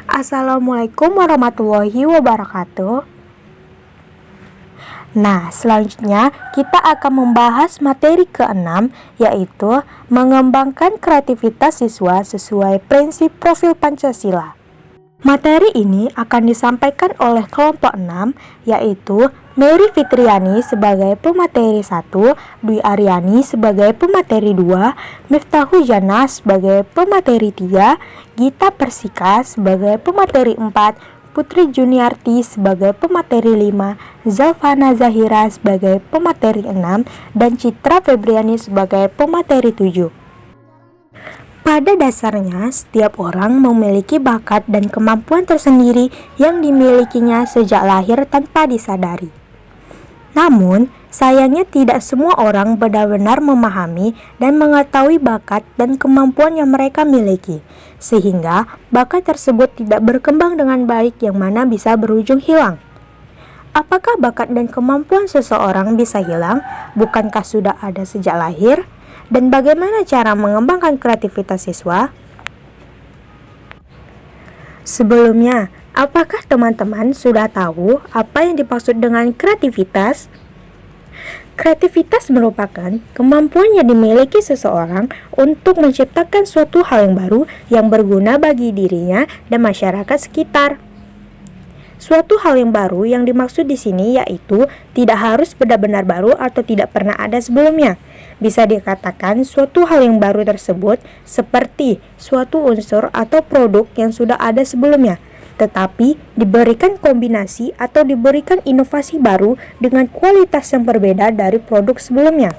Assalamualaikum warahmatullahi wabarakatuh. Nah, selanjutnya kita akan membahas materi ke-6, yaitu mengembangkan kreativitas siswa sesuai prinsip profil Pancasila. Materi ini akan disampaikan oleh kelompok 6, yaitu Mary Fitriani sebagai pemateri 1, Dwi Aryani sebagai pemateri 2, Miftahul Jannah sebagai pemateri 3, Gita Persika sebagai pemateri 4, Putri Juniarti sebagai pemateri 5, Zalfana Zahira sebagai pemateri 6, dan Citra Febriani sebagai pemateri 7. Pada dasarnya, setiap orang memiliki bakat dan kemampuan tersendiri yang dimilikinya sejak lahir tanpa disadari. Namun, sayangnya tidak semua orang benar-benar memahami dan mengetahui bakat dan kemampuan yang mereka miliki, sehingga bakat tersebut tidak berkembang dengan baik yang mana bisa berujung hilang. Apakah bakat dan kemampuan seseorang bisa hilang? Bukankah sudah ada sejak lahir? Dan bagaimana cara mengembangkan kreativitas siswa? Sebelumnya, apakah teman-teman sudah tahu apa yang dimaksud dengan kreativitas? Kreativitas merupakan kemampuan yang dimiliki seseorang untuk menciptakan suatu hal yang baru yang berguna bagi dirinya dan masyarakat sekitar. Suatu hal yang baru yang dimaksud di sini yaitu tidak harus benar-benar baru atau tidak pernah ada sebelumnya. Bisa dikatakan suatu hal yang baru tersebut seperti suatu unsur atau produk yang sudah ada sebelumnya, tetapi diberikan kombinasi atau diberikan inovasi baru dengan kualitas yang berbeda dari produk sebelumnya.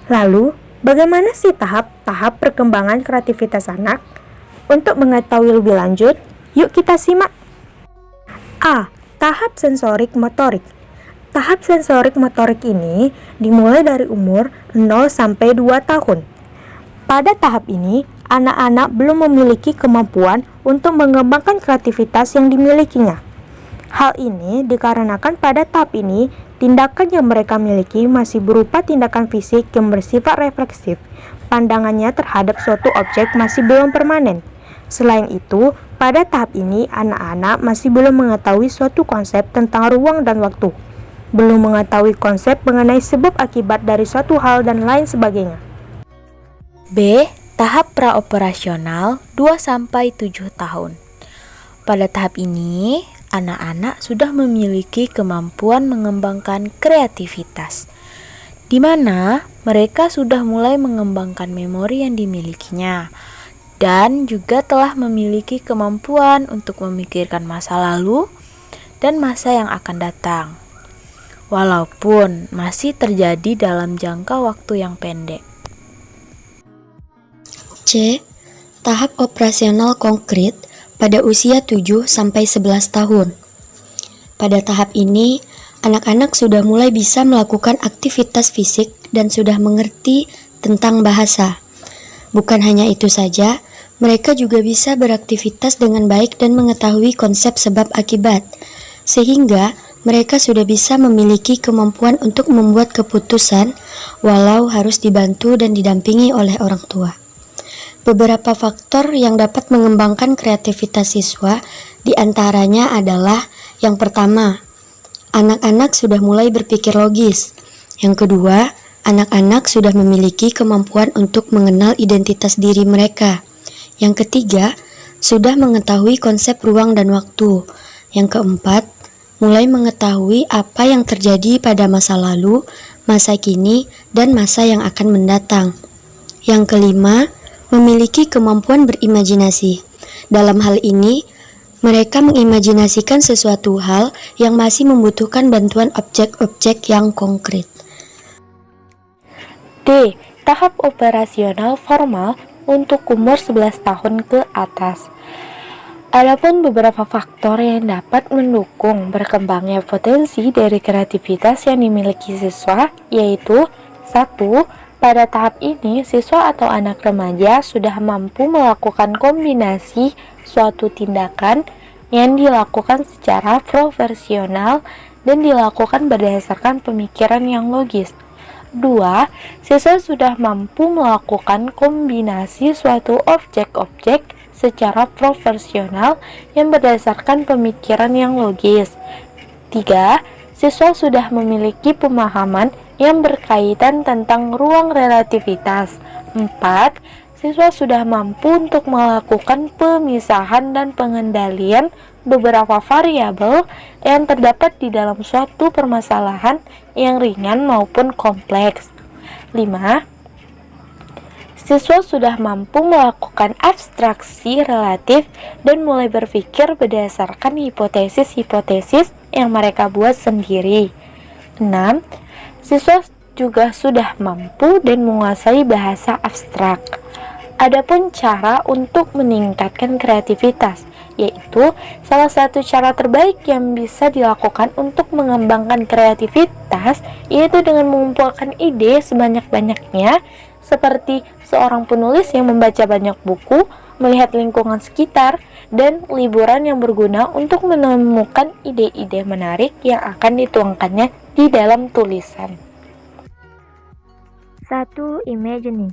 Lalu, bagaimana sih tahap-tahap perkembangan kreativitas anak? Untuk mengetahui lebih lanjut, yuk kita simak. A. Tahap sensorik motorik. Tahap sensorik motorik ini dimulai dari umur 0 sampai 2 tahun. Pada tahap ini, anak-anak belum memiliki kemampuan untuk mengembangkan kreativitas yang dimilikinya. Hal ini dikarenakan pada tahap ini, tindakan yang mereka miliki masih berupa tindakan fisik yang bersifat refleksif. Pandangannya terhadap suatu objek masih belum permanen. Selain itu, pada tahap ini, anak-anak masih belum mengetahui suatu konsep tentang ruang dan waktu. Belum mengetahui konsep mengenai sebab akibat dari suatu hal dan lain sebagainya. B. Tahap praoperasional 2-7 tahun. Pada tahap ini, anak-anak sudah memiliki kemampuan mengembangkan kreativitas, di mana mereka sudah mulai mengembangkan memori yang dimilikinya, dan juga telah memiliki kemampuan untuk memikirkan masa lalu dan masa yang akan datang, walaupun masih terjadi dalam jangka waktu yang pendek. C. Tahap operasional konkret pada usia 7-11 tahun. Pada tahap ini, anak-anak sudah mulai bisa melakukan aktivitas fisik dan sudah mengerti tentang bahasa. Bukan hanya itu saja, mereka juga bisa beraktivitas dengan baik dan mengetahui konsep sebab akibat, sehingga mereka sudah bisa memiliki kemampuan untuk membuat keputusan walau harus dibantu dan didampingi oleh orang tua. Beberapa faktor yang dapat mengembangkan kreativitas siswa diantaranya adalah yang pertama, anak-anak sudah mulai berpikir logis. Yang kedua, anak-anak sudah memiliki kemampuan untuk mengenal identitas diri mereka. Yang ketiga, sudah mengetahui konsep ruang dan waktu. Yang keempat, mulai mengetahui apa yang terjadi pada masa lalu, masa kini, dan masa yang akan mendatang. Yang kelima, memiliki kemampuan berimajinasi. Dalam hal ini, mereka mengimajinasikan sesuatu hal yang masih membutuhkan bantuan objek-objek yang konkret. D. Tahap operasional formal untuk umur 11 tahun ke atas. Adapun beberapa faktor yang dapat mendukung berkembangnya potensi dari kreativitas yang dimiliki siswa, yaitu 1. Pada tahap ini, siswa atau anak remaja sudah mampu melakukan kombinasi suatu tindakan yang dilakukan secara profesional dan dilakukan berdasarkan pemikiran yang logis. 2. Siswa sudah mampu melakukan kombinasi suatu objek-objek secara profesional yang berdasarkan pemikiran yang logis. 3. Siswa sudah memiliki pemahaman yang berkaitan tentang ruang relativitas. 4. Siswa sudah mampu untuk melakukan pemisahan dan pengendalian beberapa variabel yang terdapat di dalam suatu permasalahan yang ringan maupun kompleks. 5. Siswa sudah mampu melakukan abstraksi relatif dan mulai berpikir berdasarkan hipotesis-hipotesis yang mereka buat sendiri. 6. Siswa juga sudah mampu dan menguasai bahasa abstrak. Adapun cara untuk meningkatkan kreativitas, yaitu salah satu cara terbaik yang bisa dilakukan untuk mengembangkan kreativitas yaitu dengan mengumpulkan ide sebanyak-banyaknya, seperti seorang penulis yang membaca banyak buku, melihat lingkungan sekitar, dan liburan yang berguna untuk menemukan ide-ide menarik yang akan dituangkannya di dalam tulisan. 1. Imagining.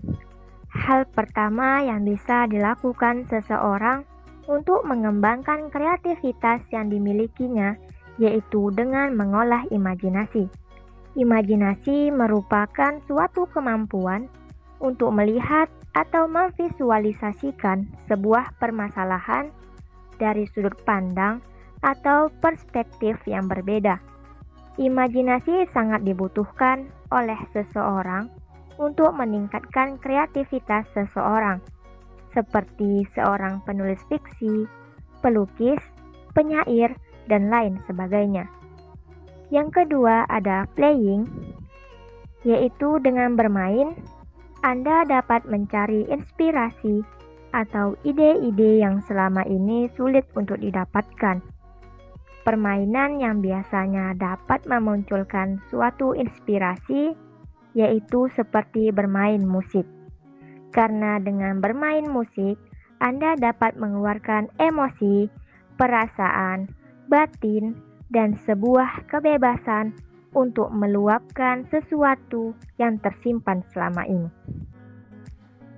Hal pertama yang bisa dilakukan seseorang untuk mengembangkan kreativitas yang dimilikinya yaitu dengan mengolah imajinasi. Imajinasi merupakan suatu kemampuan untuk melihat atau memvisualisasikan sebuah permasalahan dari sudut pandang atau perspektif yang berbeda. Imajinasi sangat dibutuhkan oleh seseorang untuk meningkatkan kreativitas seseorang, seperti seorang penulis fiksi, pelukis, penyair, dan lain sebagainya. Yang kedua ada playing, yaitu dengan bermain, Anda dapat mencari inspirasi atau ide-ide yang selama ini sulit untuk didapatkan. Permainan yang biasanya dapat memunculkan suatu inspirasi yaitu seperti bermain musik. Karena dengan bermain musik, Anda dapat mengeluarkan emosi, perasaan, batin, dan sebuah kebebasan untuk meluapkan sesuatu yang tersimpan selama ini.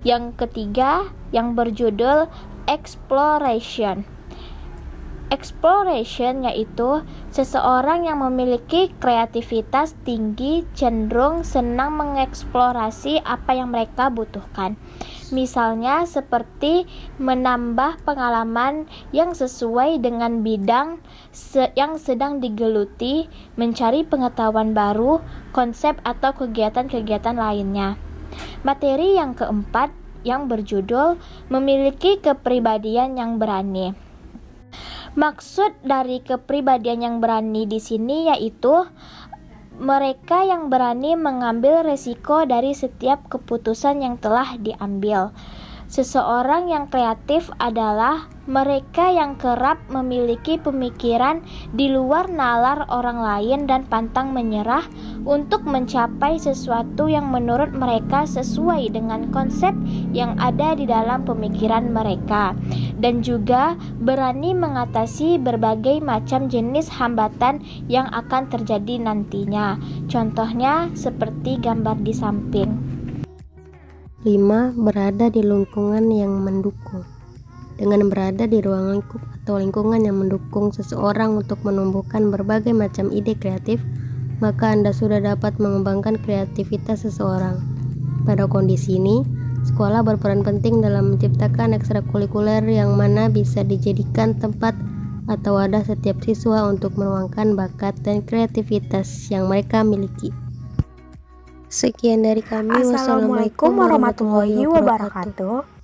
Yang ketiga, yang berjudul exploration. Exploration yaitu seseorang yang memiliki kreativitas tinggi cenderung senang mengeksplorasi apa yang mereka butuhkan. Misalnya seperti menambah pengalaman yang sesuai dengan bidang yang sedang digeluti, mencari pengetahuan baru, konsep atau kegiatan-kegiatan lainnya. Materi yang keempat yang berjudul memiliki kepribadian yang berani. Maksud dari kepribadian yang berani di sini yaitu mereka yang berani mengambil resiko dari setiap keputusan yang telah diambil. Seseorang yang kreatif adalah mereka yang kerap memiliki pemikiran di luar nalar orang lain dan pantang menyerah untuk mencapai sesuatu yang menurut mereka sesuai dengan konsep yang ada di dalam pemikiran mereka, dan juga berani mengatasi berbagai macam jenis hambatan yang akan terjadi nantinya. Contohnya seperti gambar di samping. 5. Berada di lingkungan yang mendukung. Dengan berada di ruang lingkup atau lingkungan yang mendukung seseorang untuk menumbuhkan berbagai macam ide kreatif, maka Anda sudah dapat mengembangkan kreativitas seseorang. Pada kondisi ini, sekolah berperan penting dalam menciptakan ekstrakurikuler yang mana bisa dijadikan tempat atau wadah setiap siswa untuk menuangkan bakat dan kreativitas yang mereka miliki. Sekian dari kami. Assalamualaikum warahmatullahi wabarakatuh.